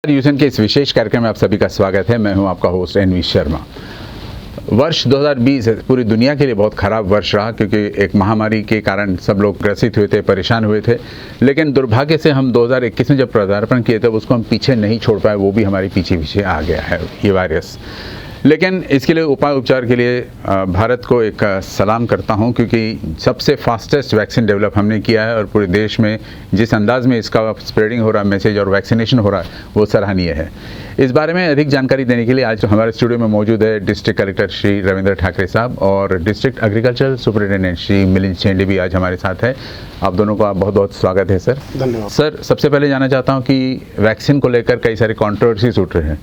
यूजन के इस विशेष कार्यक्रम में आप सभी का स्वागत है। मैं हूं आपका होस्ट एनवी शर्मा। वर्ष 2020 पूरी दुनिया के लिए बहुत ख़राब वर्ष रहा, क्योंकि एक महामारी के कारण सब लोग ग्रसित हुए थे, परेशान हुए थे। लेकिन दुर्भाग्य से हम 2021 में जब पदार्पण किए थे उसको हम पीछे नहीं छोड़ पाए, वो भी हमारे पीछे पीछे आ गया है ये वायरस। लेकिन इसके लिए उपाय उपचार के लिए भारत को एक सलाम करता हूं, क्योंकि सबसे फास्टेस्ट वैक्सीन डेवलप हमने किया है और पूरे देश में जिस अंदाज में इसका स्प्रेडिंग हो रहा है, मैसेज और वैक्सीनेशन हो रहा है, वो सराहनीय है। इस बारे में अधिक जानकारी देने के लिए आज हमारे स्टूडियो में मौजूद है डिस्ट्रिक्ट कलेक्टर श्री रविंद्र ठाकरे साहब और district agriculture superintendent Shri Milind Chende भी आज हमारे साथ है। आप दोनों का बहुत बहुत स्वागत है सर। धन्यवाद सर। सबसे पहले जानना चाहता हूं कि वैक्सीन को लेकर कई सारे कंट्रोवर्सीज उठ रहे हैं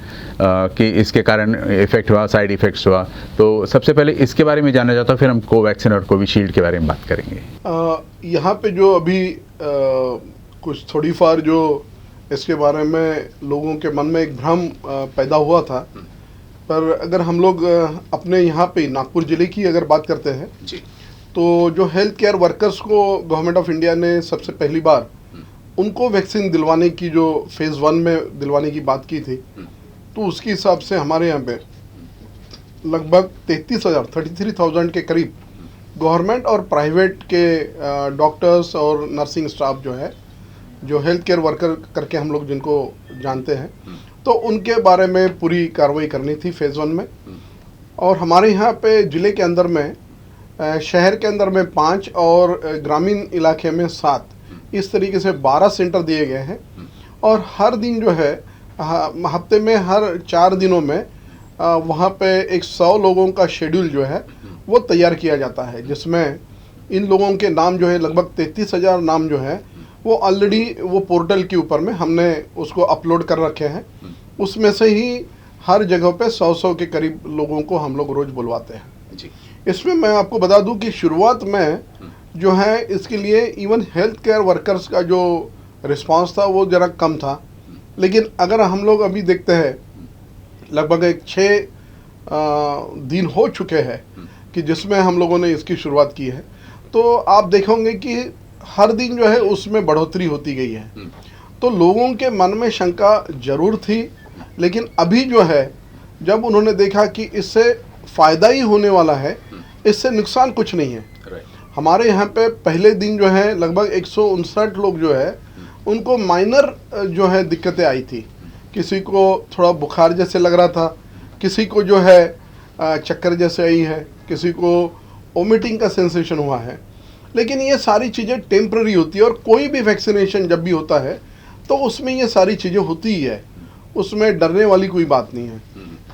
कि इसके कारण इफेक्ट हुआ, साइड इफेक्ट्स हुआ, तो सबसे पहले इसके बारे में जानना चाहता हूं, फिर हम कोवैक्सीन और कोविशील्ड के बारे में बात करेंगे। यहाँ पे जो अभी कुछ थोड़ी फार जो इसके बारे में लोगों के मन में एक भ्रम पैदा हुआ था, पर अगर हम लोग अपने यहाँ पे नागपुर ज़िले की अगर बात करते हैं जी, तो जो हेल्थ केयर वर्कर्स को गवर्नमेंट ऑफ इंडिया ने सबसे पहली बार उनको वैक्सीन दिलवाने की जो फेज़ 1 में दिलवाने की बात की थी, तो उसके हिसाब से हमारे यहाँ पे लगभग 33,000 के करीब गवर्नमेंट और प्राइवेट के डॉक्टर्स और नर्सिंग स्टाफ जो है, जो हेल्थ केयर वर्कर करके हम लोग जिनको जानते हैं, तो उनके बारे में पूरी कार्रवाई करनी थी फेज़ 1 में। और हमारे यहाँ पे ज़िले के अंदर में शहर के अंदर में 5 और ग्रामीण इलाके में 7, इस तरीके से 12 सेंटर दिए गए हैं। और हर दिन जो है हफ्ते में हर 4 दिनों में वहाँ पे 100 लोगों का शेड्यूल जो है वो तैयार किया जाता है, जिसमें इन लोगों के नाम जो है लगभग 33,000 नाम जो है वो ऑलरेडी वो पोर्टल के ऊपर में हमने उसको अपलोड कर रखे हैं। उसमें से ही हर जगह पे 100 के करीब लोगों को हम लोग रोज़ बुलवाते हैं जी। इसमें मैं आपको बता दूं कि शुरुआत में जो है इसके लिए इवन हेल्थ केयर वर्कर्स का जो रिस्पांस था वो ज़रा कम था, लेकिन अगर हम लोग अभी देखते हैं लगभग 6 दिन हो चुके हैं कि जिसमें हम लोगों ने इसकी शुरुआत की है, तो आप देखोगे कि हर दिन जो है उसमें बढ़ोतरी होती गई है। तो लोगों के मन में शंका जरूर थी, लेकिन अभी जो है जब उन्होंने देखा कि इससे फ़ायदा ही होने वाला है, इससे नुकसान कुछ नहीं है। हमारे यहाँ पे पहले दिन जो है लगभग 159 लोग जो है उनको माइनर जो है दिक्कतें आई थी। किसी को थोड़ा बुखार जैसे लग रहा था, किसी को जो है चक्कर जैसे आई है, किसी को वोमिटिंग का सेंसेशन हुआ है। लेकिन ये सारी चीज़ें टेम्प्ररी होती है और कोई भी वैक्सीनेशन जब भी होता है तो उसमें ये सारी चीज़ें होती ही है, उसमें डरने वाली कोई बात नहीं है।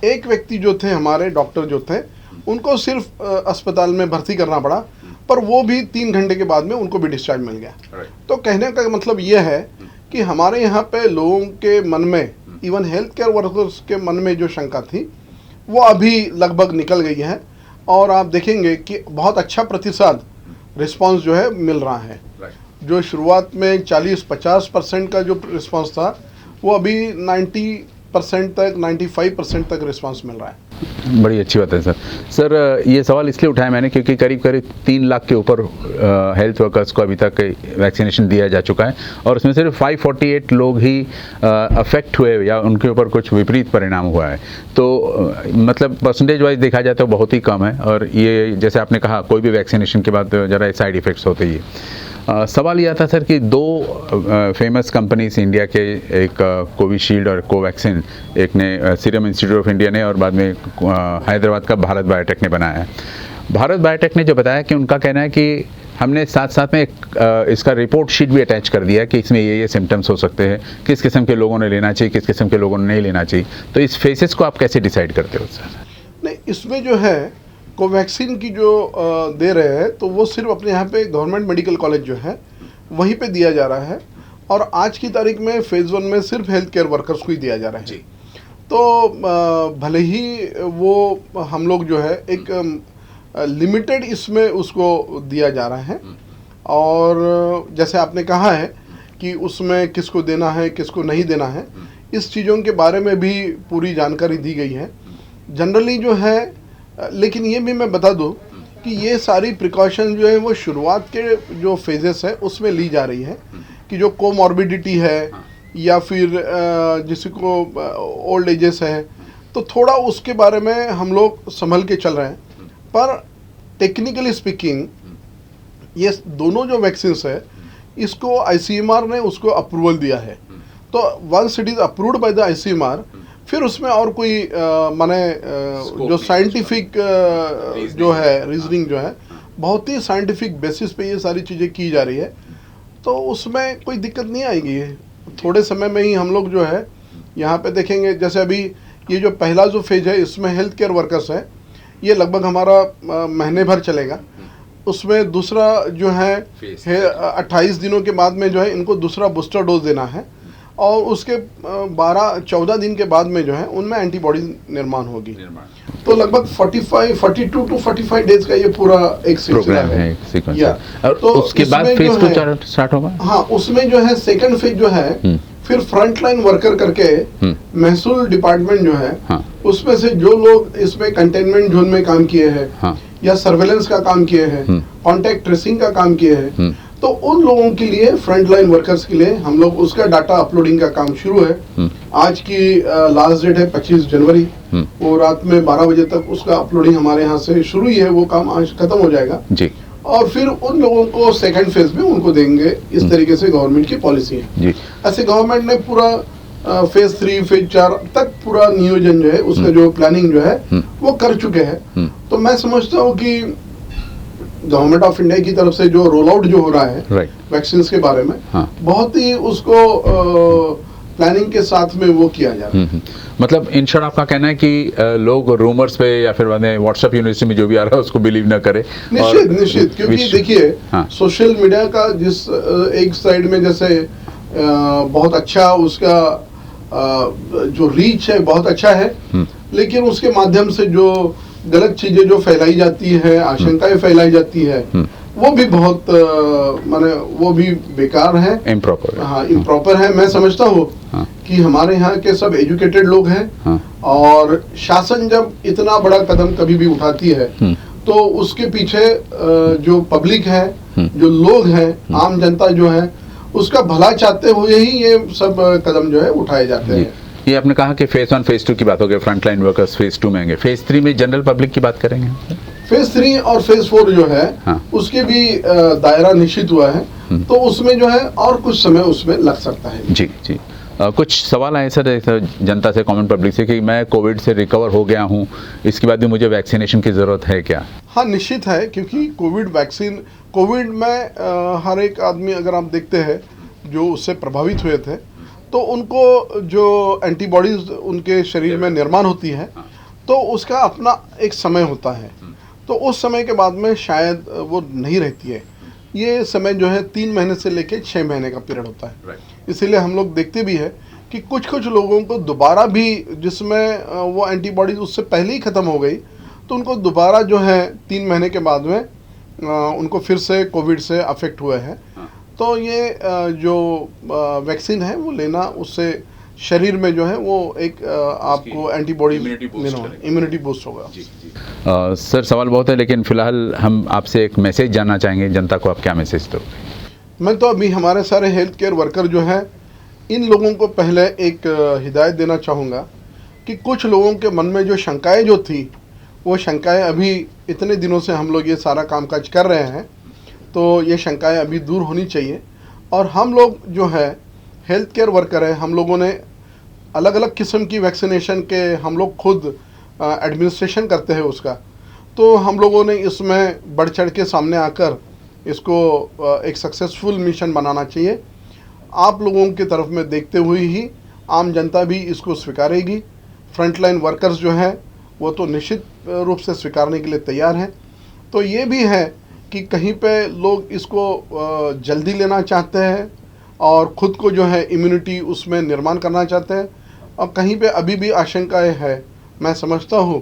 एक व्यक्ति जो थे हमारे डॉक्टर जो थे, उनको सिर्फ अस्पताल में भर्ती करना पड़ा, पर वो भी 3 घंटे के बाद में उनको भी डिस्चार्ज मिल गया। तो कहने का मतलब ये है कि हमारे यहाँ पे लोगों के मन में, इवन हेल्थ केयर वर्कर्स के मन में जो शंका थी वो अभी लगभग निकल गई है। और आप देखेंगे कि बहुत अच्छा प्रतिशत रिस्पांस जो है मिल रहा है। जो शुरुआत में 40-50% का जो रिस्पांस था, वो अभी 90% तक, 95% तक रिस्पांस मिल रहा है। बड़ी अच्छी बात है सर। ये सवाल इसलिए उठाया मैंने क्योंकि करीब 3 लाख के ऊपर हेल्थ वर्कर्स को अभी तक वैक्सीनेशन दिया जा चुका है और उसमें सिर्फ 548 लोग ही अफेक्ट हुए या उनके ऊपर कुछ विपरीत परिणाम हुआ है। तो मतलब परसेंटेज वाइज देखा जाए तो बहुत ही कम है। और ये जैसे आपने कहा, कोई भी वैक्सीनेशन के बाद ज़रा साइड इफ़ेक्ट्स होते ही। सवाल यह था सर कि 2 फेमस कंपनीज इंडिया के, एक कोविशील्ड और कोवैक्सीन, एक ने सीरम इंस्टीट्यूट ऑफ इंडिया ने और बाद में हैदराबाद का भारत बायोटेक ने बनाया है। भारत बायोटेक ने जो बताया कि उनका कहना है कि हमने साथ साथ में इसका रिपोर्ट शीट भी अटैच कर दिया है कि इसमें ये सिम्टम्स हो सकते हैं, किस किस्म के लोगों ने लेना चाहिए, किस किस्म के लोगों ने नहीं लेना चाहिए। तो इस फेसेस को आप कैसे डिसाइड करते हो सर? नहीं, इसमें जो है कोवैक्सीन की जो दे रहे हैं, तो वो सिर्फ अपने यहाँ पे गवर्नमेंट मेडिकल कॉलेज जो है वहीं पे दिया जा रहा है। और आज की तारीख में फेज़ 1 में सिर्फ हेल्थ केयर वर्कर्स को ही दिया जा रहा है जी। तो भले ही वो हम लोग जो है एक लिमिटेड इसमें उसको दिया जा रहा है, और जैसे आपने कहा है कि उसमें किसको देना है, किसको नहीं देना है, इस चीज़ों के बारे में भी पूरी जानकारी दी गई है जनरली जो है। लेकिन ये भी मैं बता दूं कि ये सारी प्रिकॉशन जो है वो शुरुआत के जो फेजेस है उसमें ली जा रही है, कि जो कोमॉर्बिडिटी है या फिर जिसी को ओल्ड एजेस है, तो थोड़ा उसके बारे में हम लोग संभल के चल रहे हैं। पर टेक्निकली स्पीकिंग ये दोनों जो वैक्सीन्स है, इसको आईसीएमआर ने उसको अप्रूवल दिया है। तो once it is approved by the ICMR, फिर उसमें और कोई माने जो साइंटिफिक जो है रीजनिंग जो है, बहुत ही साइंटिफिक बेसिस पे ये सारी चीज़ें की जा रही है, तो उसमें कोई दिक्कत नहीं आएगी। थोड़े समय में ही हम लोग जो है यहाँ पे देखेंगे। जैसे अभी ये जो पहला जो फेज है, इसमें हेल्थ केयर वर्कर्स है, ये लगभग हमारा महीने भर चलेगा। उसमें दूसरा जो है 28 दिनों के बाद में जो है इनको दूसरा बूस्टर डोज देना है, और उसके 12-14 दिन के बाद में जो है उनमें एंटीबॉडी निर्माण होगी। तो लगभग 42 टू 45 डेज का ये पूरा एक सिलसिला है, सीक्वेंस या और तो उसके बाद इसमें फेज जो 2 है, स्टार्ट होगा। हाँ, उसमें जो है सेकंड फेज जो है, फिर फ्रंट लाइन वर्कर करके महसूल डिपार्टमेंट जो है, हाँ। उसमें से जो लोग इसमें कंटेनमेंट जोन में काम किए हैं, हाँ। या सर्वेलेंस का काम किए हैं, कॉन्टैक्ट ट्रेसिंग का काम किए हैं, तो उन लोगों के लिए, फ्रंट लाइन वर्कर्स के लिए हम लोग उसका डाटा अपलोडिंग का काम शुरू है। आज की लास्ट डेट है 25 जनवरी। वो रात में 12 बजे तक उसका अपलोडिंग हमारे यहाँ से शुरू ही है, वो काम आज खत्म हो जाएगा जी। और फिर उन लोगों को सेकंड फेज में उनको देंगे। इस तरीके से गवर्नमेंट की पॉलिसी है जी। ऐसे गवर्नमेंट ने पूरा फेज 3 फेज 4 तक पूरा नियोजन जो है, उसका जो प्लानिंग जो है वो कर चुके हैं। तो मैं समझता हूँ कि गवर्नमेंट ऑफ इंडिया की तरफ से जो रोल आउट जो हो रहा है वैक्सीन के बारे में, हाँ। बहुत ही उसको प्लानिंग के साथ में वो किया जा रहा है। मतलब इन शॉर्ट आपका कहना है कि लोग रूमर्स पे या फिर व्हाट्सएप यूनिवर्सिटी में जो भी आ रहा है उसको बिलीव ना करे। निश्चित, क्योंकि देखिए, हाँ। सोशल मीडिया का जिस एक साइड में जैसे बहुत अच्छा उसका जो रीच है बहुत अच्छा है, लेकिन उसके माध्यम से जो गलत चीजें जो फैलाई जाती है, आशंकाएं फैलाई जाती है, वो भी बहुत माने वो भी बेकार है, इम्प्रॉपर। हाँ, इम्प्रॉपर है। मैं समझता हूँ कि हमारे यहाँ के सब एजुकेटेड लोग हैं, और शासन जब इतना बड़ा कदम कभी भी उठाती है, तो उसके पीछे जो पब्लिक है, जो लोग हैं, आम जनता जो है, उसका भला चाहते हुए ही ये सब कदम जो है उठाए जाते हैं। ये आपने कहा कि फेज 1 फेज 2 की बात हो गई, फ्रंट लाइन वर्कर्स फेज 2 में आएंगे, फेज 3 में जनरल पब्लिक की बात करेंगे। फेज 3 और फेज 4 जो है, हाँ। उसके भी दायरा निश्चित हुआ है, तो उसमें जो है और कुछ समय उसमें लग सकता है। जी जी। कुछ सवाल आए सर जनता से, कॉमन पब्लिक से, कि मैं कोविड से रिकवर हो गया हूँ, इसके बाद भी मुझे वैक्सीनेशन की ज़रूरत है क्या? हाँ, निश्चित है, क्योंकि कोविड में हर एक आदमी, अगर आप देखते हैं जो उससे प्रभावित हुए थे, तो उनको जो एंटीबॉडीज उनके शरीर में निर्माण होती है, तो उसका अपना एक समय होता है। तो उस समय के बाद में शायद वो नहीं रहती है। ये समय जो है 3 महीने से लेकर 6 महीने का पीरियड होता है। इसीलिए हम लोग देखते भी है कि कुछ लोगों को दोबारा भी, जिसमें वो एंटीबॉडीज उससे पहले ही ख़त्म हो गई, तो उनको दोबारा जो है 3 महीने के बाद में उनको फिर से कोविड से अफेक्ट हुए हैं। तो ये जो वैक्सीन है वो लेना, उससे शरीर में जो है वो एक आपको एंटीबॉडी इम्यूनिटी बूस्ट होगा। सर सवाल बहुत है, लेकिन फिलहाल हम आपसे एक मैसेज जानना चाहेंगे, जनता को आप क्या मैसेज दोगे? मैं तो अभी हमारे सारे हेल्थ केयर वर्कर जो हैं, इन लोगों को पहले एक हिदायत देना चाहूँगा कि कुछ लोगों के मन में जो शंकाएं जो थी, वो शंकाएं अभी इतने दिनों से हम लोग ये सारा कामकाज कर रहे हैं, तो ये शंकाएं अभी दूर होनी चाहिए। और हम लोग जो है हेल्थ केयर वर्कर है, हम लोगों ने अलग अलग किस्म की वैक्सीनेशन के हम लोग खुद एडमिनिस्ट्रेशन करते हैं उसका, तो हम लोगों ने इसमें बढ़ चढ़ के सामने आकर इसको एक सक्सेसफुल मिशन बनाना चाहिए। आप लोगों की तरफ में देखते हुए ही आम जनता भी इसको स्वीकारेगी। फ्रंटलाइन वर्कर्स जो हैं वो तो निश्चित रूप से स्वीकारने के लिए तैयार हैं। तो ये भी है कि कहीं पे लोग इसको जल्दी लेना चाहते हैं और ख़ुद को जो है इम्यूनिटी उसमें निर्माण करना चाहते हैं, और कहीं पे अभी भी आशंकाएं है। मैं समझता हूँ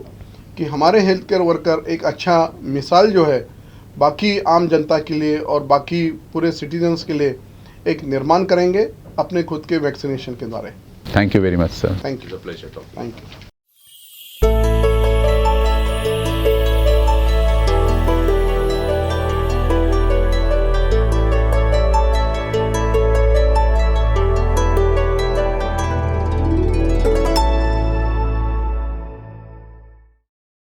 कि हमारे हेल्थ केयर वर्कर एक अच्छा मिसाल जो है बाकी आम जनता के लिए और बाकी पूरे सिटीजन्स के लिए एक निर्माण करेंगे अपने खुद के वैक्सीनेशन के द्वारा। Thank you very much sir. Thank you.